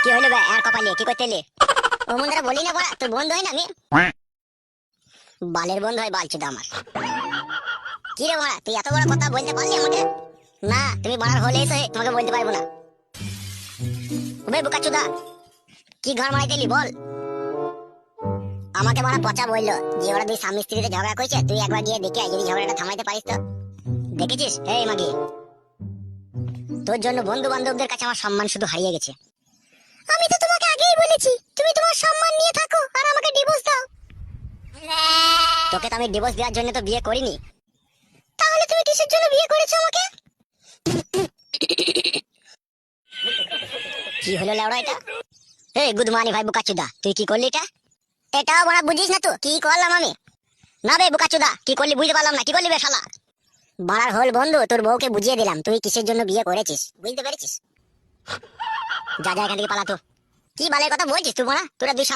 কি হলো বে আর কপালে কি করতে এলি? ও মন্দারা বলি না বড়া, তোর বন্ধু হয় না আমি? বালের বন্ধু হয় বালচুদা আমার। কি রে বড়া, তুই এত বড় কথা বলতে পারলি আমাকে? না তুমি বাড়ার হলে এসে তোমাকে বলতে পারবো না। বে বোকাচুদা, কি ঘর মারাইতে এলি বল? আমাকে বড়া পচা বললো যে ওরা দুই স্বামী স্ত্রীতে ঝগড়া করেছে, তুই একবার গিয়ে দেখে আয় যদি ঝগড়াটা থামাইতে পারিস তো। দেখেছিস এই মাগি, তোর জন্য বন্ধু বান্ধবদের কাছে আমার সম্মান শুধু হারিয়ে গেছে। আমি তো তোমাকে আগেই বলেছি তুমি তোমার সম্মান নিয়ে থাকো আর আমাকে ডিভোর্স দাও। তোকে তো আমি ডিভোর্স দেওয়ার জন্য তো বিয়ে করিনি। তাহলে তুমি কিসের জন্য বিয়ে করেছো আমাকে? কি হলো লেওড়া এটা? এই গুড মর্নিং ভাই বোকাচুদা, তুই কি করলি এটা? এটাও বড় বুঝিস না তো কি করলাম আমি? না বে বোকাচুদা, কি করলি বুঝতে পারলাম না, কি করলি বে শালা? বাড়ার হল বন্ধু, তোর বউকে বুঝিয়ে দিলাম তুই কিসের জন্য বিয়ে করেছিস, বুঝতে পেরেছিস? যা যা এখান থেকে পালা তো। কি বালের কথা বলছিস তুই বড়া? তোরা দুই